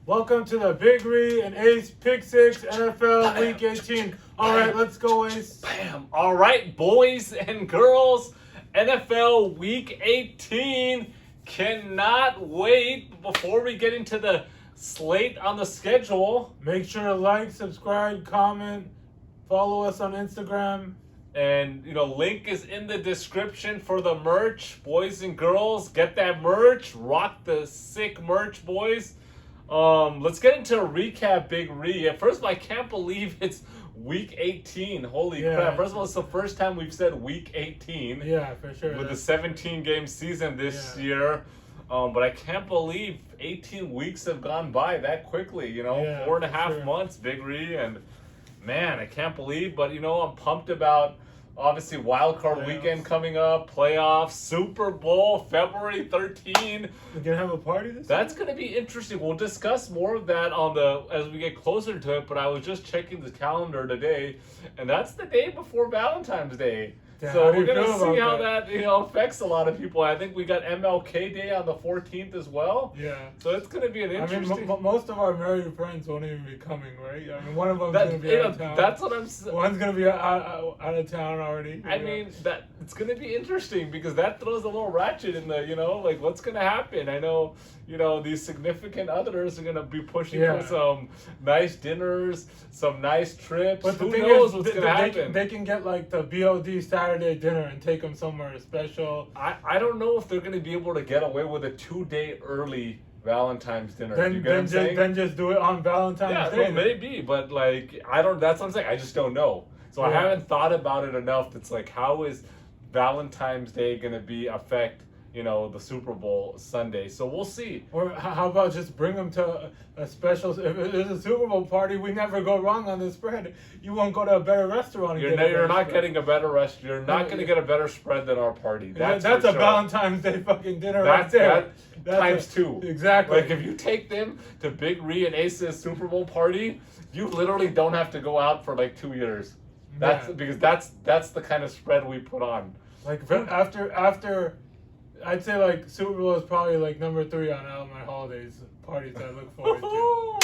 Welcome to the Big Ree and Ace Pick 6 NFL Week 18. All right, let's go, Ace. Bam. All right, boys and girls, NFL Week 18. Cannot wait. Before we get into the slate on the schedule, Make sure to like, subscribe, comment, follow us on Instagram. and link is in the description for the merch. Boys and girls, get that merch. Rock the sick merch, boys. Let's get into a recap, Big Ree. First of all, I can't believe it's Week 18. Holy crap. First of all, it's the first time we've said Week 18. Yeah, for sure. With the 17-game season this year. But I can't believe 18 weeks have gone by that quickly, 4.5 months, Big Ree. And, man, I can't believe. But, I'm pumped about, obviously, Wild Card Weekend coming up, playoffs, Super Bowl, February 13. We're going to have a party this That's going to be interesting. We'll discuss more of that as we get closer to it. But I was just checking the calendar today, and that's the day before Valentine's Day. Yeah, So we're going to see how that affects a lot of people. I think we got MLK Day on the 14th as well. Yeah. So it's going to be an interesting... most of our married friends won't even be coming, right? I mean, one of them's going to be out of town. That's what I'm saying. One's going to be out of town already. I mean, that it's going to be interesting because that throws a little ratchet in the, like what's going to happen. I know, these significant others are going to be pushing for some nice dinners, some nice trips. But who knows what's going to happen? They can get like the BOD Saturday dinner and take them somewhere special. I don't know if they're going to be able to get away with a 2-day early Valentine's dinner. Then just do it on Valentine's Day. Yeah, maybe, but that's what I'm saying. I just don't know. So I haven't thought about it enough. That's like, how is Valentine's Day going to affect the Super Bowl Sunday? So we'll see. Or how about just bring them to a special? If there's a Super Bowl party, we never go wrong on the spread. You won't go to a better restaurant. You're not getting a better restaurant. You're not going to get a better spread than our party. That's a sure. Valentine's Day fucking dinner right there. That's times 2. Exactly. Like if you take them to Big Ree and Ace's Super Bowl party, you literally don't have to go out for 2 years. Because that's the kind of spread we put on. Like after I'd say Super Bowl is probably number 3 on all my holidays parties I look forward to.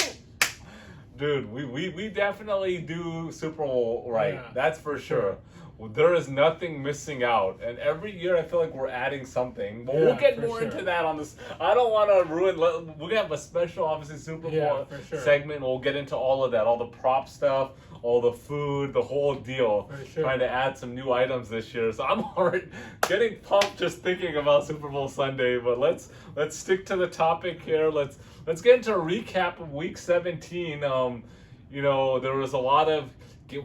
Dude, we definitely do Super Bowl right. Yeah, that's for sure. Well, there is nothing missing out, and every year I feel like we're adding something. But we'll get more into that on this. I don't want to ruin. We're gonna have a special, obviously, Super Bowl segment. We'll get into all of that, all the prop stuff, all the food, the whole deal. Trying to add some new items this year, so I'm already getting pumped just thinking about Super Bowl Sunday. But let's stick to the topic here. Let's get into a recap of Week 17. There was a lot of.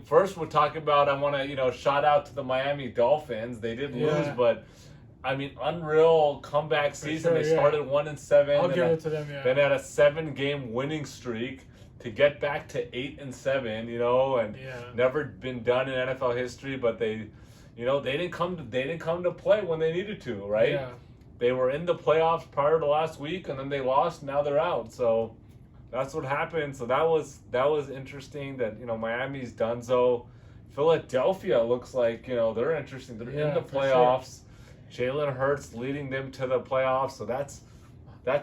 First, we're talking about. I want to shout out to the Miami Dolphins. They did lose, but. I mean, unreal comeback season. They started 1-7. I'll give it to them. Then had a 7-game winning streak to get back to 8-7. And never been done in NFL history. But they didn't come to play when they needed to, right? Yeah. They were in the playoffs prior to last week, and then they lost. Now they're out. So that's what happened. So that was interesting. That Miami's done so. Philadelphia looks like they're interesting. They're in the playoffs. Jalen Hurts leading them to the playoffs, so that's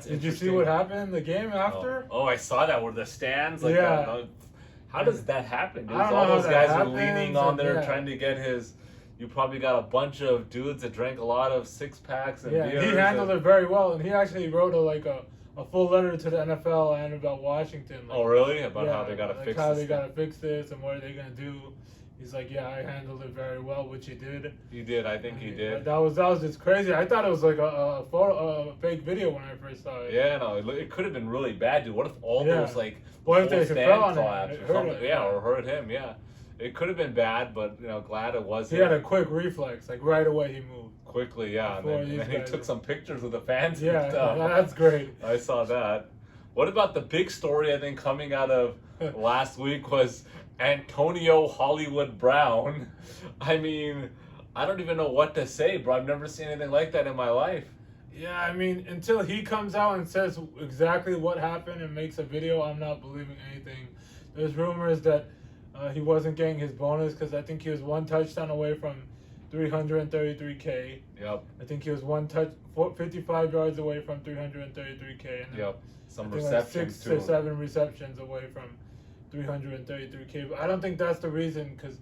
Did you see what happened in the game after? Oh, I saw that where the stands how does that happen? I don't all know those how guys that are leaning on there happens, trying to get his. You probably got a bunch of dudes that drank a lot of 6-packs and beers. He handled it very well, and he actually wrote a full letter to the NFL and about Washington. Oh, really? About how they got to fix this? How they got to fix this and what are they going to do? He's like, I handled it very well, which he did. He did. I think he did. That was just crazy. I thought it was like a fake video when I first saw it. Yeah, no, it could have been really bad, dude. What if all those what if they fell on collapsed or something? Or hurt him. Yeah, it could have been bad, but glad it wasn't. He had a quick reflex, right away he moved. Quickly, yeah, and then he took some pictures with the fans. Yeah, that's great. I saw that. What about the big story? I think coming out of last week was Antonio Hollywood Brown. I mean, I don't even know what to say, bro. I've never seen anything like that in my life. Yeah, I mean, until he comes out and says exactly what happened and makes a video, I'm not believing anything. There's rumors that he wasn't getting his bonus because I think he was 1 touchdown away from 333K. Yep. I think he was 55 yards away from 333K. And yep. Some I think receptions, 6 too. to 7 receptions away from 333K. But I don't think that's the reason, because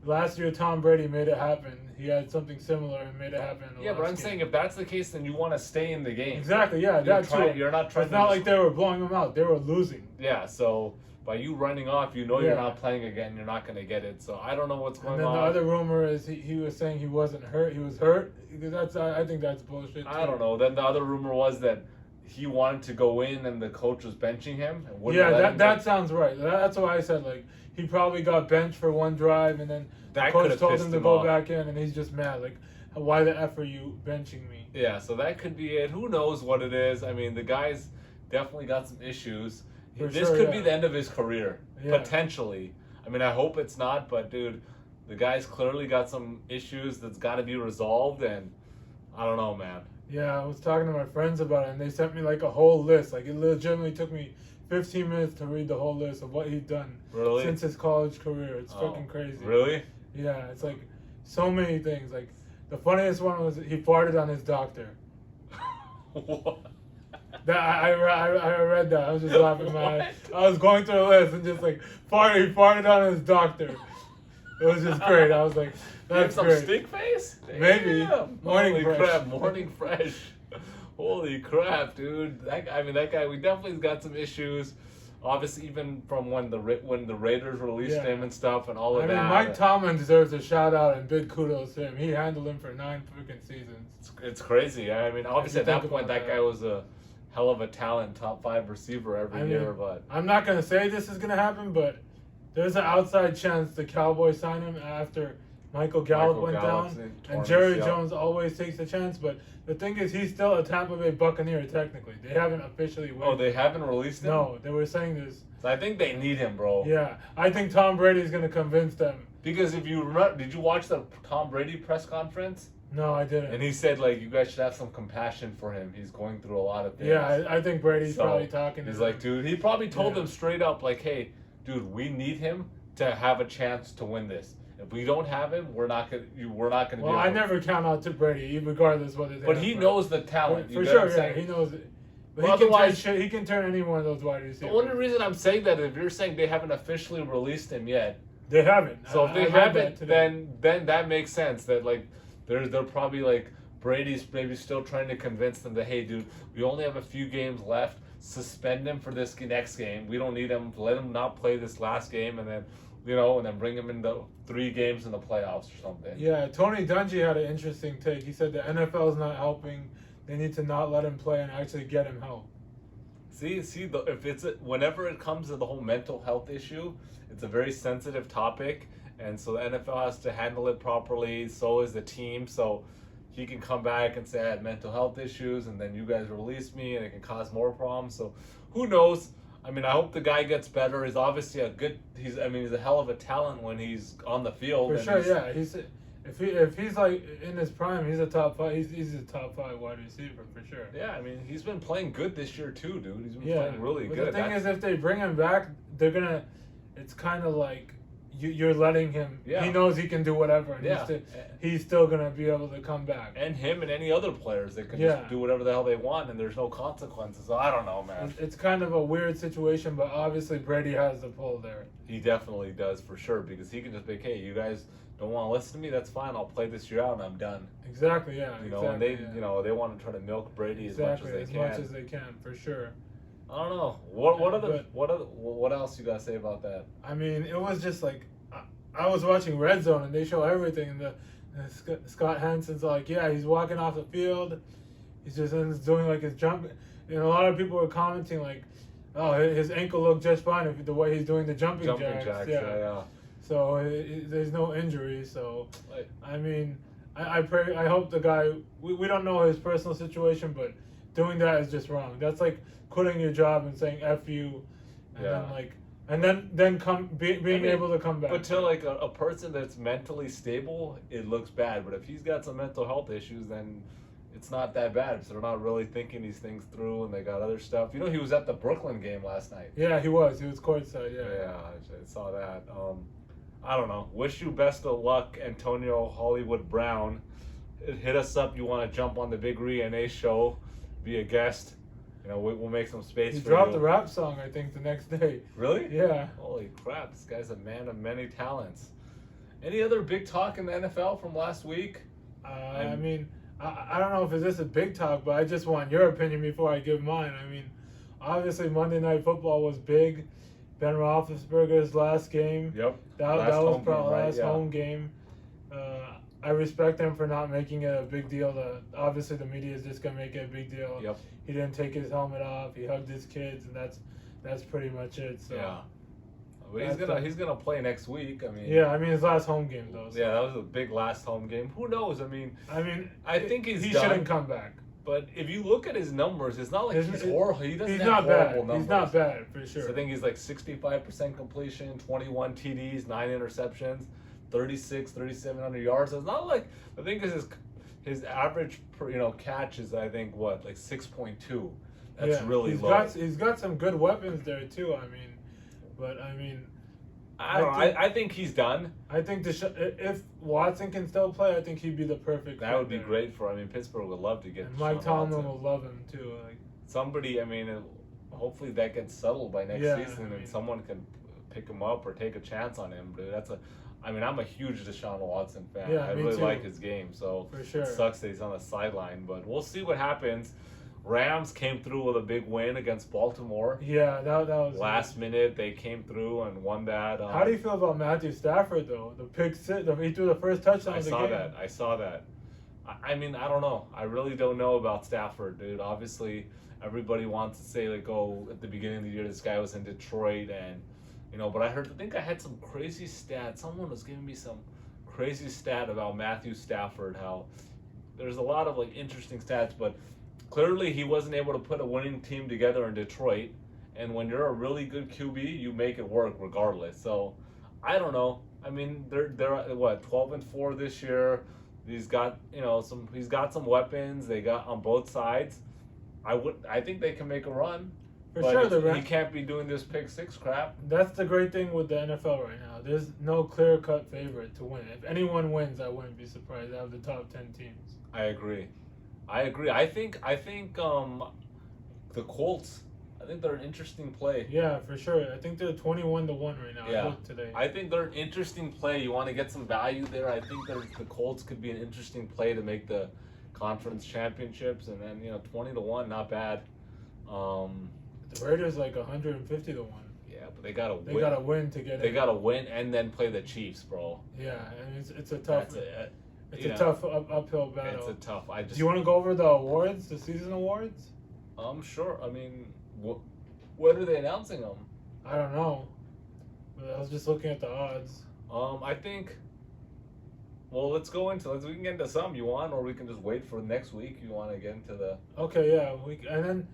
last year Tom Brady made it happen. He had something similar and made it happen. Yeah, but I'm saying if that's the case, then you want to stay in the game. Exactly, yeah. That's true. You're not trying It's not like they were blowing them out. They were losing. Yeah, so by you running off, you know you're not playing again. You're not going to get it. So I don't know what's going on. And then the other rumor is he was saying he wasn't hurt. He was hurt. I think that's bullshit, too. I don't know. Then the other rumor was that he wanted to go in and the coach was benching him. And yeah, that sounds right. That's what I said. Like, he probably got benched for one drive, and then the coach told him to go back in, and he's just mad. Like, why the F are you benching me? Yeah, so that could be it. Who knows what it is? I mean, the guy's definitely got some issues. This could be the end of his career, potentially. I mean, I hope it's not, but, dude, the guy's clearly got some issues that's got to be resolved, and I don't know, man. Yeah, I was talking to my friends about it, and they sent me, like, a whole list. Like, it legitimately took me 15 minutes to read the whole list of what he's done since his college career. It's freaking crazy. Really? Yeah, it's, like, so many things. Like, the funniest one was he farted on his doctor. What? I read that. I was just laughing my ass. I was going through the list and just like he farted on his doctor. It was just great. I was like, that's some great. Stink face? Maybe. Morning crap. Morning fresh. Holy crap, dude. That guy, we definitely got some issues. Obviously, even from when the Raiders released him and stuff and all of that. I mean, Mike Tomlin deserves a shout out and big kudos to him. He handled him for 9 freaking seasons. It's crazy. I mean, obviously at that point, that guy was a hell of a talent, top 5 receiver every year. But I'm not gonna say this is gonna happen, but there's an outside chance the Cowboys sign him after Michael Gallup went down, and Jerry Jones always takes a chance. But the thing is, he's still a Tampa Bay Buccaneer technically. They haven't officially waived. Oh, they haven't released him? No, they were saying this. So I think they need him, bro. Yeah, I think Tom Brady's gonna convince them. Because if you remember, did you watch the Tom Brady press conference? No, I didn't. And he said, like, you guys should have some compassion for him. He's going through a lot of things. Yeah, I think Brady's probably talking to him. He's like, dude, he probably told them straight up, like, hey, dude, we need him to have a chance to win this. If we don't have him, we're not gonna. Well, I never count out to Brady, regardless whether. But he knows the talent. For sure, yeah, he knows it. But he can turn any one of those wide receivers. The only reason I'm saying that is if you're saying they haven't officially released him yet. They haven't. So if they haven't, then that makes sense. That like they're probably like Brady's maybe still trying to convince them that, hey, dude, we only have a few games left. Suspend him for this next game. We don't need him. Let him not play this last game, and then. And then bring him in the 3 games in the playoffs or something. Yeah, Tony Dungy had an interesting take. He said the NFL is not helping. They need to not let him play and actually get him help. Whenever it comes to the whole mental health issue, it's a very sensitive topic, and so the NFL has to handle it properly. So is the team. So he can come back and say I had mental health issues, and then you guys release me, and it can cause more problems. So who knows? I mean, I hope the guy gets better. He's obviously he's a hell of a talent when he's on the field. For sure, yeah. If he's like in his prime, he's a top 5. He's a top 5 wide receiver for sure. Yeah, I mean, he's been playing good this year too, dude. He's been playing really good. The thing is, if they bring him back, it's kind of like you're letting him. Yeah. He knows he can do whatever, and he's still gonna be able to come back. And him and any other players, they can just do whatever the hell they want, and there's no consequences. So I don't know, man. It's kind of a weird situation, but obviously Brady has the pull there. He definitely does for sure, because he can just be like, hey, you guys don't want to listen to me? That's fine. I'll play this year out, and I'm done. Exactly. Yeah. And they they want to try to milk Brady as much as they can, for sure. I don't know. What else you gotta say about that? I mean, it was just like I was watching Red Zone and they show everything, and Scott Hansen's like, yeah, he's walking off the field, he's just doing like his jump, and a lot of people were commenting like, oh, his ankle looked just fine the way he's doing the jumping jacks. Yeah. So there's no injury. So I mean, I hope the guy. We don't know his personal situation, but doing that is just wrong. That's like quitting your job and saying F you, and then being able to come back. But to like a person that's mentally stable, it looks bad. But if he's got some mental health issues, then it's not that bad. So they're not really thinking these things through, and they got other stuff. You know, he was at the Brooklyn game last night. Yeah, he was. He was courtside. Yeah. Yeah, I saw that. I don't know. Wish you best of luck, Antonio Hollywood Brown. Hit us up. You want to jump on the Big Rena show, be a guest. We'll make some space for you. He dropped a rap song, I think, the next day. Really? Yeah. Holy crap! This guy's a man of many talents. Any other big talk in the NFL from last week? I mean, I don't know if this is a big talk, but I just want your opinion before I give mine. I mean, obviously Monday Night Football was big. Ben Roethlisberger's last game. Yep. That was probably last home game. I respect him for not making it a big deal. Obviously, the media is just gonna make it a big deal. Yep. He didn't take his helmet off. He hugged his kids, and that's pretty much it. So. Yeah. But he's gonna play next week. I mean. Yeah, I mean his last home game though. So. Yeah, that was a big last home game. Who knows? I think he shouldn't come back. But if you look at his numbers, it's not like he's horrible. He doesn't have horrible numbers. He's not bad for sure. So I think he's like 65% completion, 21 TDs, 9 interceptions, 3,700 yards. So it's not like I think his average per catch is I think like 6.2. That's really low. He's got some good weapons there too. I don't know. I think he's done. I think if Watson can still play, I think he'd be the perfect. That would be great for. Pittsburgh would love to get. And Mike Tomlin will love him too. Somebody. Hopefully that gets settled by next season, and someone can pick him up or take a chance on him. But I'm a huge Deshaun Watson fan. Yeah, I really like his game. So for sure, it sucks that he's on the sideline, but we'll see what happens. Rams came through with a big win against Baltimore. Yeah, that was last minute. They came through and won that. How do you feel about Matthew Stafford though? The pick six. He threw the first touchdown of the game. I saw that. I don't know. I really don't know about Stafford, dude. Obviously, everybody wants to say at the beginning of the year this guy was in Detroit and but I think I had some crazy stat. Someone was giving me some crazy stat about Matthew Stafford. How there's a lot of interesting stats, but. Clearly, he wasn't able to put a winning team together in Detroit, and when you're a really good QB, you make it work regardless. So, I don't know. They're 12-4 this year. He's got he's got some weapons. They got on both sides. I think they can make a run. For sure, he can't be doing this pick six crap. That's the great thing with the NFL right now. There's no clear-cut favorite to win. If anyone wins, I wouldn't be surprised out of the top 10 teams. I agree. I think the Colts. I think they're an interesting play. Yeah, for sure. I think they're 21-1 right now. Yeah. I looked today. I think they're an interesting play. You want to get some value there. I think the Colts could be an interesting play to make the conference championships, and then 20-1, not bad. The Raiders 150-1. Yeah, but they gotta win. They gotta win to get. They gotta win and then play the Chiefs, bro. Yeah, and it's a tough. It's a tough uphill battle. It's a tough. Do you want to go over the awards, the season awards? Sure. When are they announcing them? I don't know. But I was just looking at the odds. I think. Well, we can get into some you want, or we can just wait for next week. You want to get into the. Okay, yeah, and then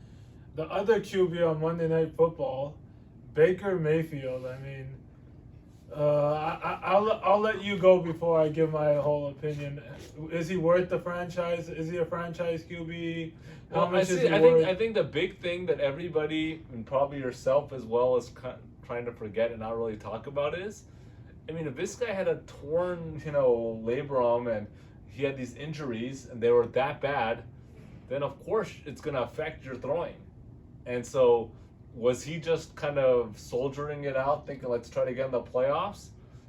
the other QB on Monday Night Football, Baker Mayfield. I'll let you go before I give my whole opinion. Is he worth the franchise? Is he a franchise QB? How much is he worth? I think the big thing that everybody, and probably yourself as well, is trying to forget and not really talk about is, if this guy had a torn, labrum and he had these injuries and they were that bad, then of course it's going to affect your throwing. And so, was he just kind of soldiering it out, thinking, let's try to get in the playoffs?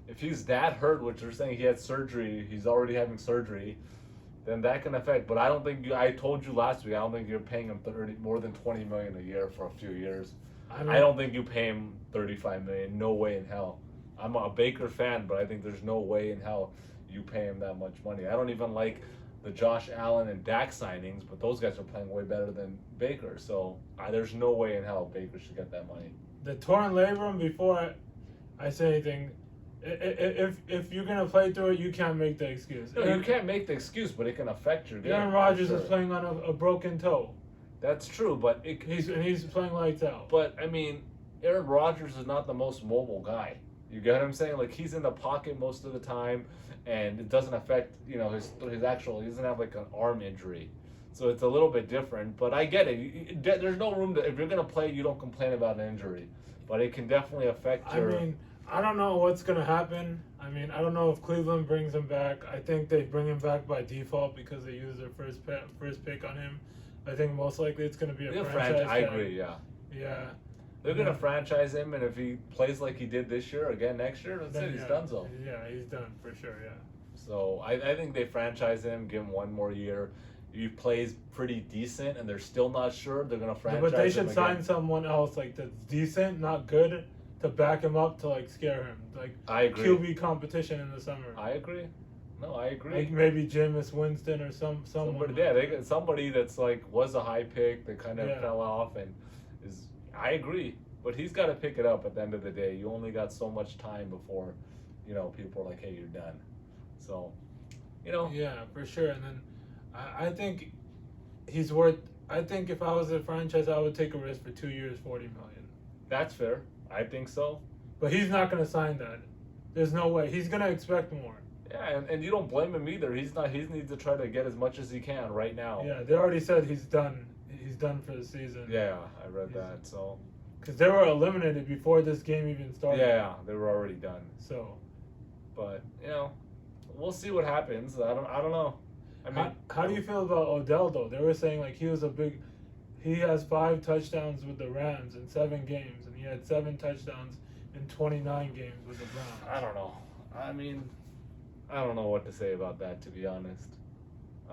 If he's that hurt, which they're saying he had surgery, he's already having surgery, then that can affect. But I don't think I told you last week, I don't think you're paying him more than $20 million a year for a few years. I don't think you pay him $35 million. No way in hell. I'm a Baker fan, but I think there's no way in hell you pay him that much money. I don't even like the Josh Allen and Dak signings, but those guys are playing way better than Baker. So there's no way in hell Baker should get that money. The torn labrum, before I say anything, if you're going to play through it, you can't make the excuse. No, you can't make the excuse, but it can affect your game. Aaron Rodgers is playing on a broken toe. That's true, but he's playing lights out. But, Aaron Rodgers is not the most mobile guy. You get what I'm saying? He's in the pocket most of the time, and it doesn't affect, his actual, he doesn't have an arm injury. So it's a little bit different, but I get it. There's no room if you're going to play, you don't complain about an injury. But it can definitely affect your... I don't know what's gonna happen. I mean, I don't know if Cleveland brings him back. I think they bring him back by default because they used their first pick on him. I think most likely it's gonna be a franchise. I agree. Yeah. Yeah. They're gonna franchise him, and if he plays like he did this year again next year, that's it. He's done so. Yeah, he's done for sure. Yeah. So I think they franchise him, give him one more year. If he plays pretty decent, and they're still not sure, they're gonna franchise him. But they should sign someone else like that's decent, not good, to back him up to like scare him. Like I agree. QB competition in the summer. I agree. No, I agree. Like maybe Jameis Winston or someone. Somebody, yeah, they get somebody that's like was a high pick that kind of fell off and is. I agree, but he's got to pick it up at the end of the day. You only got so much time before, people are like, hey, you're done. So, Yeah, for sure. And then I think he's worth. I think if I was a franchise, I would take a risk for 2 years, $40 million. That's fair. I think so. But he's not going to sign that. There's no way. He's going to expect more. Yeah, and you don't blame him either. He's not. He needs to try to get as much as he can right now. Yeah, they already said he's done. He's done for the season. Yeah, I read that. So. Because they were eliminated before this game even started. Yeah, they were already done. So. But we'll see what happens. I don't know. I mean, how do you feel about Odell though? They were saying like he has 5 touchdowns with the Rams in 7 games, and he had 7 touchdowns in 29 games with the Browns. I don't know. I mean, I don't know what to say about that, to be honest.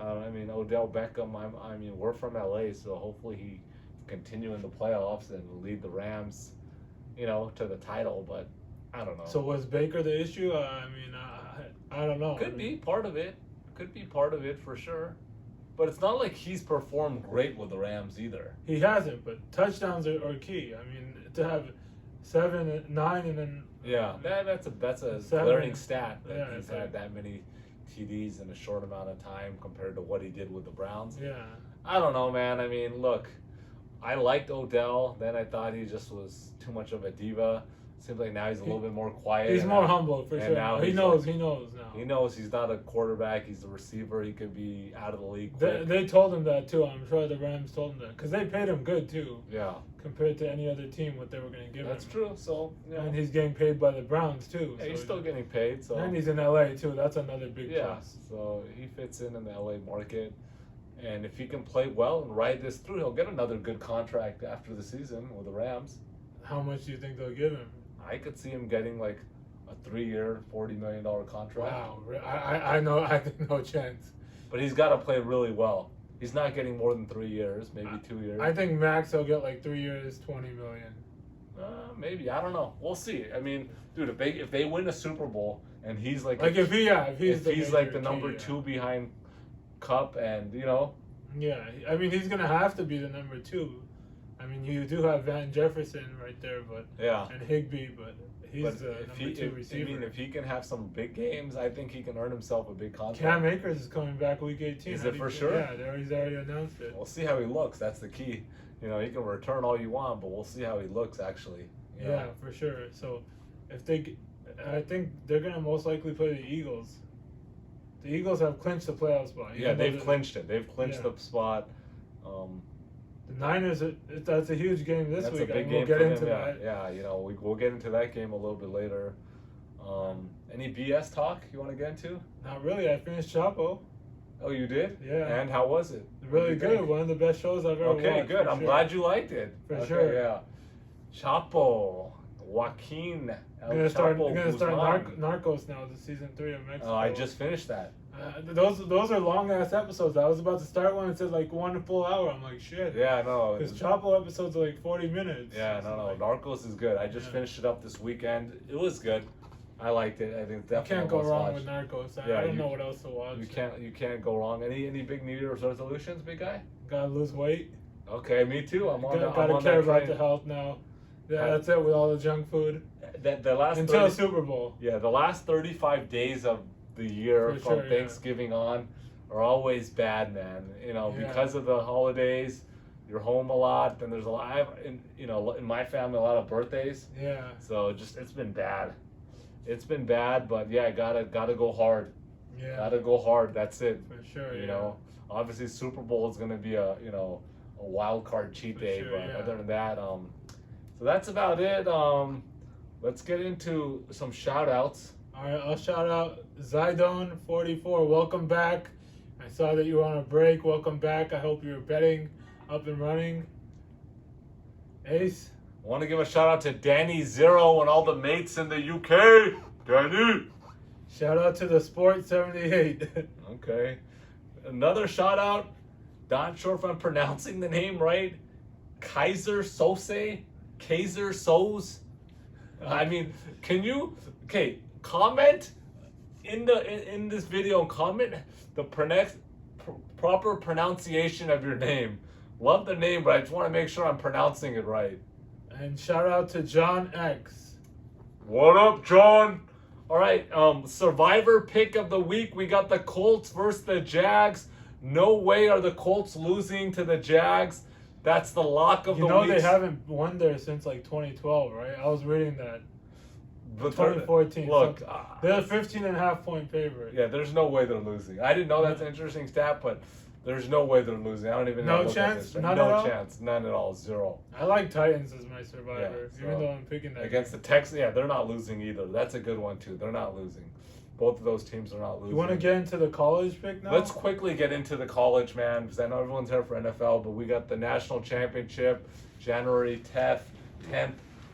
I mean, Odell Beckham. I mean, we're from LA, so hopefully he continue in the playoffs and lead the Rams, to the title. But I don't know. So was Baker the issue? I mean, I don't know. Could be part of it. Could be part of it for sure. But it's not like he's performed great with the Rams either. He hasn't, but touchdowns are key. I mean, to have 7, 9, and then that's a glaring stat that he's had that many TDs in a short amount of time compared to what he did with the Browns. Yeah. I don't know, man. I mean, look, I liked Odell. Then I thought he just was too much of a diva. Seems like now he's a little bit more quiet. He's more humble for sure. Now he knows now. He knows he's not a quarterback. He's a receiver. He could be out of the league quick. They told him that too. I'm sure the Rams told him that because they paid him good too. Yeah. Compared to any other team, what they were going to give him. That's true. So. And he's getting paid by the Browns too. Yeah, so he's still getting paid. So. And he's in LA too. That's another big plus. So he fits in the LA market. And if he can play well and ride this through, he'll get another good contract after the season with the Rams. How much do you think they'll give him? I could see him getting like a 3-year, $40 million contract. Wow, I know. I think no chance. But he's got to play really well. He's not getting more than 3 years, maybe 2 years. I think max he'll get like 3 years, $20 million. Maybe, I don't know. We'll see. I mean, dude, if they win a Super Bowl and he's like if he's like the number 2 behind Cup and Yeah, I mean he's gonna have to be the number 2. I mean, you do have Van Jefferson right there, and Higbee, but he's the number 2 receiver. I mean, if he can have some big games, I think he can earn himself a big contract. Cam Akers is coming back week 18. Is it for sure? Yeah, he's already announced it. We'll see how he looks. That's the key. He can return all you want, but we'll see how he looks actually. Yeah, for sure. So, I think they're gonna most likely play the Eagles. The Eagles have clinched the playoff spot. Yeah, they've clinched it. They've clinched the spot. The Niners, that's a huge game this week. That's a big game for them. Yeah, we'll get into that game a little bit later. Any BS talk you want to get into? Not really. I finished Chapo. Oh, you did? Yeah. And how was it? Really good. One of the best shows I've ever watched. Okay, good. I'm glad you liked it. For sure. Yeah. Chapo, Joaquin. I'm gonna start Narcos now. The season 3 of Mexico. Oh, I just finished that. Those are long ass episodes. I was about to start one. It said like 1 full hour. I'm like shit. Yeah, I know. Because Chapo episodes are like 40 minutes. Yeah, no. Narcos is good. I just finished it up this weekend. It was good. I liked it. I think definitely. You can't go wrong with Narcos. I don't know what else to watch. You can't go wrong. Any big New Year's resolutions, big guy? Gotta lose weight. Okay, me too. Gotta care about the health now. Yeah, that's it with all the junk food. The last until Super Bowl. Yeah, the last 35 days of the year from Thanksgiving on are always bad, man. Because of the holidays, you're home a lot. Then there's a lot. In my family, a lot of birthdays. Yeah. So it's been bad. It's been bad, but yeah, gotta go hard. Yeah. Gotta go hard. That's it. For sure. You know, obviously Super Bowl is gonna be a wild card cheat day, but other than that, so that's about it. let's get into some shout outs. All right, I'll shout out Zidon44. Welcome back. I saw that you were on a break. Welcome back. I hope you're betting up and running. Ace? I want to give a shout out to Danny Zero and all the mates in the UK. Danny! Shout out to the Sport 78. Okay. Another shout out. Not sure if I'm pronouncing the name right. Kaiser Sose? Kaiser Sose? I mean, can you... Okay, comment in this video. Comment the proper pronunciation of your name. Love the name, but I just want to make sure I'm pronouncing it right. And shout out to John X. What up, John? All right, survivor pick of the week. We got the Colts versus the Jags. No way are the Colts losing to the Jags. That's the lock of the week. You know they haven't won there since like 2012, right? I was reading that. 2014. Look, they're a 15.5 point favorite. Yeah, there's no way they're losing. I didn't know that's an interesting stat, but there's no way they're losing. I don't even know. No chance? None None at all? No chance. None at all. Zero. I like Titans as my survivor, Yeah, even though I'm picking that. Against the Texans, yeah, they're not losing either. That's a good one, too. They're not losing. Both of those teams are not losing. You want to get into the college pick now? Let's quickly get into the college, man, because I know everyone's here for NFL, but we got the national championship, January 10th.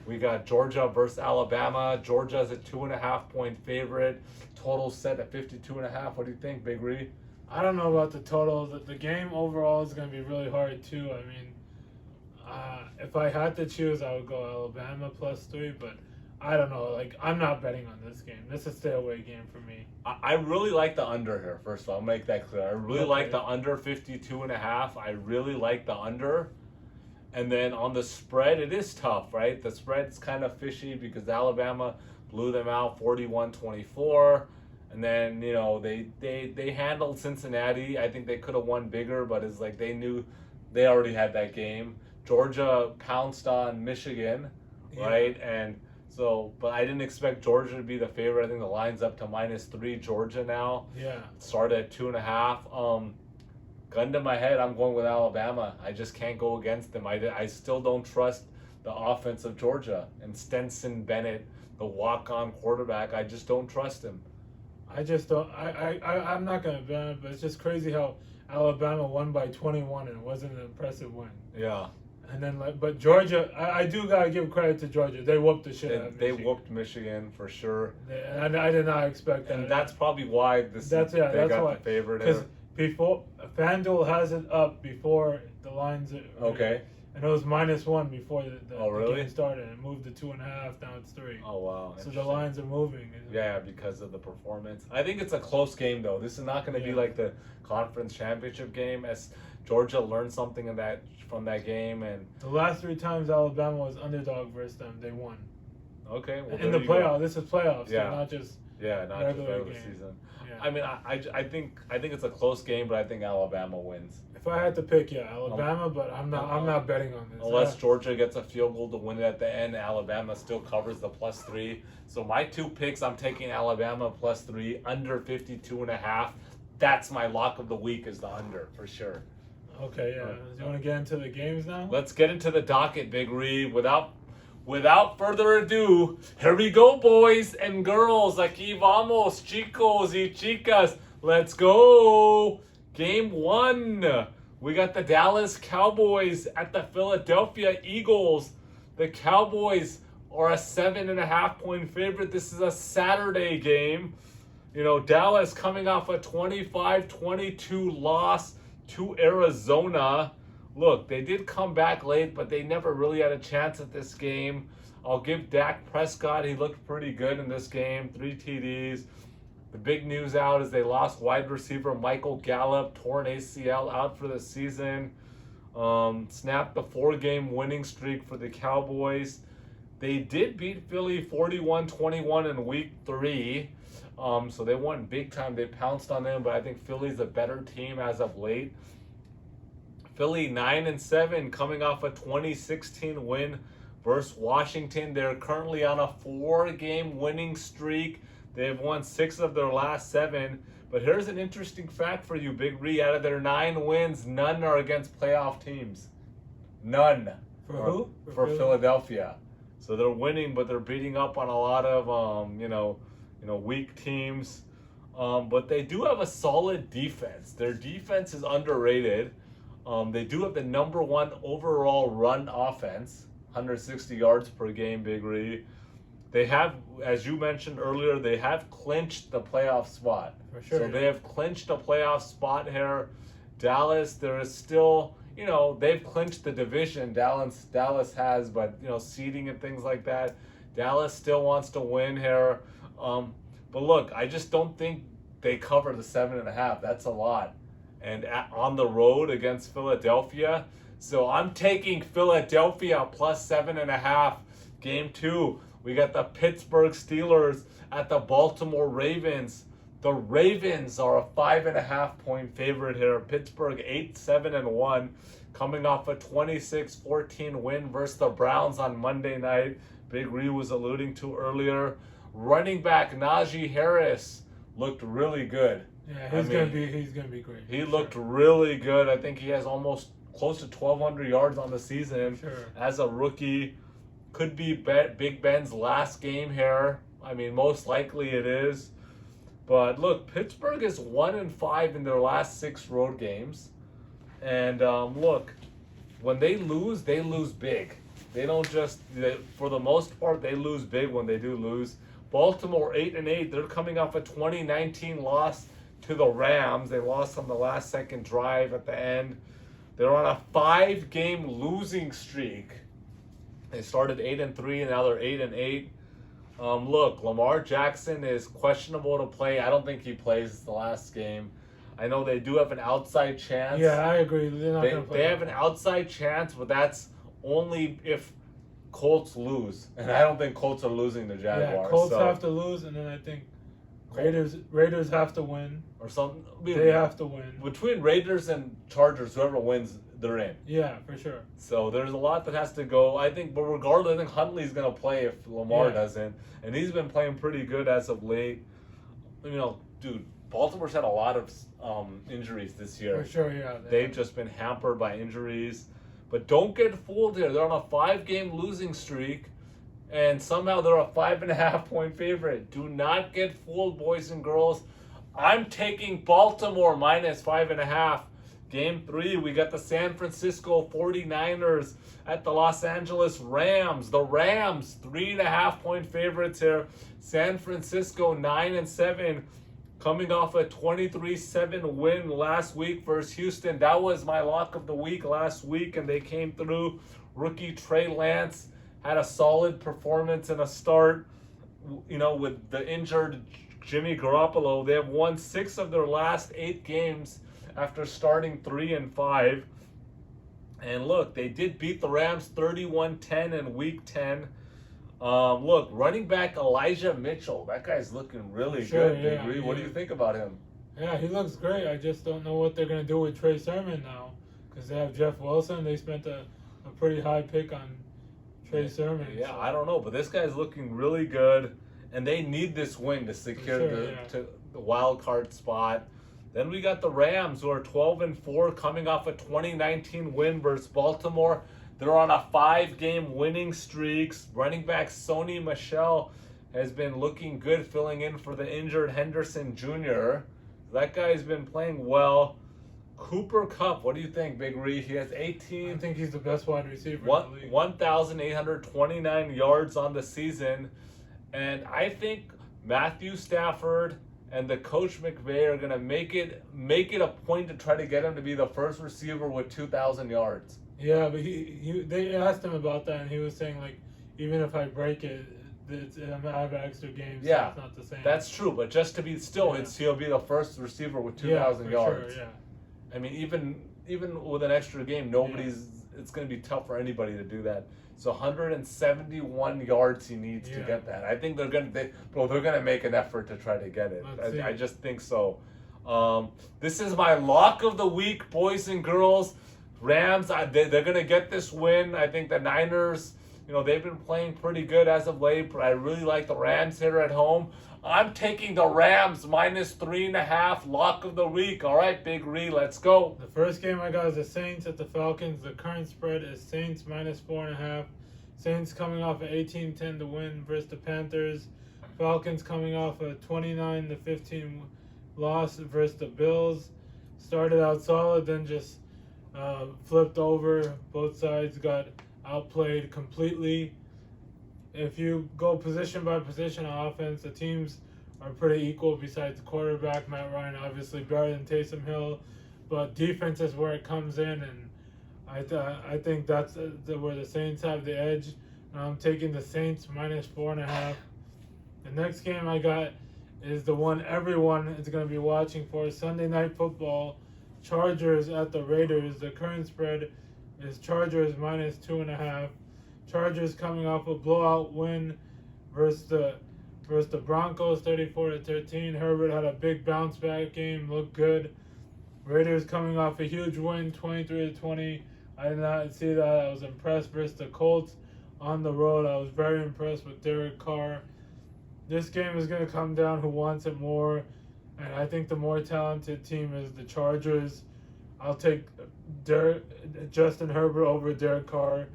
We got Georgia versus Alabama. Georgia's a 2.5 point favorite. Total set at 52.5. What do you think, Big Ree? I don't know about the total. The game overall is going to be really hard, too. I mean, if I had to choose, I would go Alabama +3, but I don't know. Like, I'm not betting on this game. This is a stay-away game for me. I really like the under here, first of all. I'll make that clear. I really like the under 52.5. I really like the under. And then on the spread, it is tough, right? The spread's kind of fishy because Alabama blew them out 41-24. And then, you know, they handled Cincinnati. I think they could have won bigger, but it's like they knew they already had that game. Georgia pounced on Michigan, right? And so, but I didn't expect Georgia to be the favorite. I think the line's up to -3 Georgia now. Yeah. Started at 2.5. Gun to my head, I'm going with Alabama. I just can't go against them. I still don't trust the offense of Georgia. And Stenson Bennett, the walk-on quarterback, I just don't trust him. I just don't. I'm not going to bet it, but it's just crazy how Alabama won by 21 and it wasn't an impressive win. Yeah. And then, but Georgia, I do got to give credit to Georgia. They whooped the shit out of Michigan. They whooped Michigan for sure. And I did not expect that. And that's probably why they got the favorite here. Before FanDuel has it up before the lines. Okay. And it was -1 before the really? game started. And it moved to 2.5. Now it's 3. Oh wow! So the lines are moving. Yeah, because of the performance. I think it's a close game though. This is not going to be like the conference championship game. As Georgia learned something from that game, and the last 3 times Alabama was underdog versus them, they won. Okay. Well, in the playoffs, this is playoffs, yeah. So not just regular season. Yeah. I mean, I think it's a close game, but I think Alabama wins. If I had to pick, Alabama, but I'm not betting on this. Unless Georgia gets a field goal to win it at the end, Alabama still covers the +3. So my 2 picks, I'm taking Alabama +3, under 52.5. That's my lock of the week is the under for sure. Okay, yeah. Do you want to get into the games now? Let's get into the docket, Big Ree. Without further ado, here we go, boys and girls. Aquí vamos, chicos y chicas. Let's go. Game 1. We got the Dallas Cowboys at the Philadelphia Eagles. The Cowboys are a 7.5 point favorite. This is a Saturday game. You know, Dallas coming off a 25-22 loss to Arizona. Look, they did come back late, but they never really had a chance at this game. I'll give Dak Prescott, he looked pretty good in this game. 3 TDs. The big news out is they lost wide receiver Michael Gallup, torn ACL, out for the season. Snapped the 4-game winning streak for the Cowboys. They did beat Philly 41-21 in week 3. So they won big time. They pounced on them, but I think Philly's a better team as of late. Philly 9-7, coming off a 2016 win versus Washington. They're currently on a 4-game winning streak. They've won 6 of their last 7. But here's an interesting fact for you, Big Ree. Out of their 9 wins, none are against playoff teams. None. For who? For Philadelphia. So they're winning, but they're beating up on a lot of weak teams. But they do have a solid defense. Their defense is underrated. They do have the number 1 overall run offense, 160 yards per game, Big Ree. They have, as you mentioned earlier, they have clinched the playoff spot. For sure. So they have clinched a playoff spot here. Dallas, there is still, they've clinched the division. Dallas has, but, seeding and things like that. Dallas still wants to win here. But look, I just don't think they cover the 7.5. That's a lot. And on the road against Philadelphia. So I'm taking Philadelphia plus 7.5. Game 2. We got the Pittsburgh Steelers at the Baltimore Ravens. The Ravens are a 5.5 point favorite here. Pittsburgh 8-7-1, coming off a 26-14 win versus the Browns on Monday night. Big Ree was alluding to earlier. Running back Najee Harris looked really good. Yeah, he's gonna be great. He looked really good. I think he has almost close to 1,200 yards on the season as a rookie. Could be Big Ben's last game here. I mean, most likely it is. But look, Pittsburgh is 1-5 in their last 6 road games. And look, when they lose big. They don't just, for the most part, they lose big when they do lose. Baltimore 8-8. They're coming off a 2019 loss to the Rams. They lost on the last second drive at the end. They're on a 5-game losing streak. They started 8-3 and now they're 8-8. Look, Lamar Jackson is questionable to play. I don't think he plays the last game. I know they do have an outside chance. Yeah, I agree. They're not gonna play. They have an outside chance, but that's only if Colts lose. And I don't think Colts are losing the Jaguars. Yeah, Colts have to lose, and then I think Raiders have to win. Or something. They have to win. Between Raiders and Chargers, whoever wins, they're in. Yeah, for sure. So there's a lot that has to go. I think, but regardless, I think Huntley's going to play if Lamar doesn't. And he's been playing pretty good as of late. Dude, Baltimore's had a lot of injuries this year. For sure, yeah. They've just been hampered by injuries. But don't get fooled here. They're on a 5-game losing streak. And somehow they're a 5.5 point favorite. Do not get fooled, boys and girls. I'm taking Baltimore minus 5.5. Game 3, we got the San Francisco 49ers at the Los Angeles Rams. The Rams, 3.5 point favorites here. San Francisco 9-7, coming off a 23-7 win last week versus Houston. That was my lock of the week last week, and they came through. Rookie Trey Lance had a solid performance and a start. With the injured Jimmy Garoppolo, they have won 6 of their last 8 games after starting 3-5. And look, they did beat the Rams 31-10 in week 10. Look, running back Elijah Mitchell, that guy's looking really good. Yeah, What do you think about him? Yeah, he looks great. I just don't know what they're going to do with Trey Sermon now, because they have Jeff Wilson. They spent a pretty high pick on Trey Sermon. Yeah, so. I don't know, but this guy's looking really good, and they need this win to secure the wild card spot. Then we got the Rams, who are 12-4, coming off a 2019 win versus Baltimore. They're on a 5-game winning streak. Running back Sony Michel has been looking good, filling in for the injured Henderson Jr. That guy's been playing well. Cooper Kupp, what do you think, Big Ree? He has 18. I think he's the best wide receiver in the league. 1,829 yards on the season. And I think Matthew Stafford and the coach McVay are going to make it a point to try to get him to be the first receiver with 2,000 yards. Yeah, but they asked him about that, and he was saying, like, even if I break it, I have extra games, so it's not the same. That's true, but just to be still, he'll be the first receiver with 2,000 yards. Sure, yeah. I mean, even with an extra game, it's going to be tough for anybody to do that. So 171 yards he needs to get that. I think they're going to make an effort to try to get it. I just think so. This is my lock of the week, boys and girls. Rams, they're going to get this win. I think the Niners, they've been playing pretty good as of late, but I really like the Rams here at home. I'm taking the Rams minus 3.5, lock of the week. All right, Big Ree, let's go. The first game I got is the Saints at the Falcons. The current spread is Saints minus 4.5. Saints coming off an 18-10 to win versus the Panthers. Falcons coming off a 29-15 loss versus the Bills. Started out solid, then just flipped over. Both sides got outplayed completely. If you go position by position on offense, the teams are pretty equal besides the quarterback. Matt Ryan obviously better than Taysom Hill, but defense is where it comes in, and I think that's where the Saints have the edge. I'm taking the Saints -4.5. The next game I got is the one everyone is going to be watching for, Sunday Night Football. Chargers at the Raiders. The current spread is Chargers -2.5. Chargers coming off a blowout win versus the Broncos, 34-13. Herbert had a big bounce back game, looked good. Raiders coming off a huge win, 23-20. I did not see that. I was impressed versus the Colts on the road. I was very impressed with Derek Carr. This game is going to come down who wants it more, and I think the more talented team is the Chargers. I'll take Justin Herbert over Derek Carr.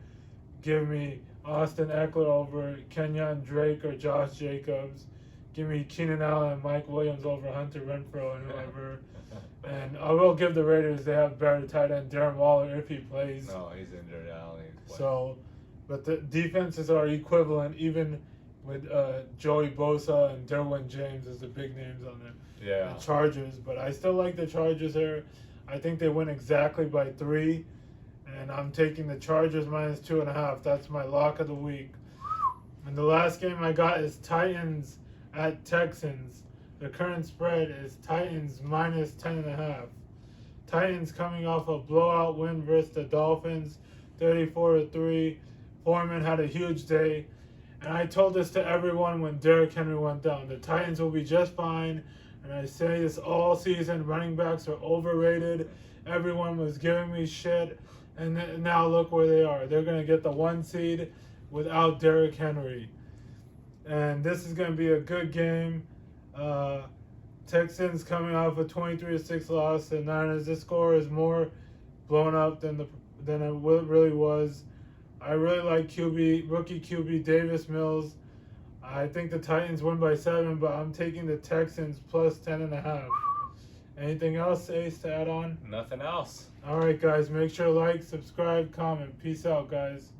Give me Austin Eckler over Kenyon Drake or Josh Jacobs. Give me Keenan Allen and Mike Williams over Hunter Renfrow and whoever. And I will give the Raiders, they have better tight end Darren Waller if he plays. No, he's injured. So, but the defenses are equivalent, even with Joey Bosa and Derwin James as the big names on the Chargers. But I still like the Chargers here. I think they win exactly by 3. And I'm taking the Chargers -2.5. That's my lock of the week. And the last game I got is Titans at Texans. The current spread is Titans -10.5. Titans coming off a blowout win versus the Dolphins, 34-3. Foreman had a huge day. And I told this to everyone when Derrick Henry went down. The Titans will be just fine. And I say this all season. Running backs are overrated. Everyone was giving me shit. And now look where they are. They're going to get the 1 seed without Derrick Henry. And this is going to be a good game. Texans coming off a 23-6 loss to Niners. This score is more blown up than it really was. I really like rookie QB Davis Mills. I think the Titans win by 7, but I'm taking the Texans +10.5. Anything else, Ace, to add on? Nothing else. All right, guys. Make sure to like, subscribe, comment. Peace out, guys.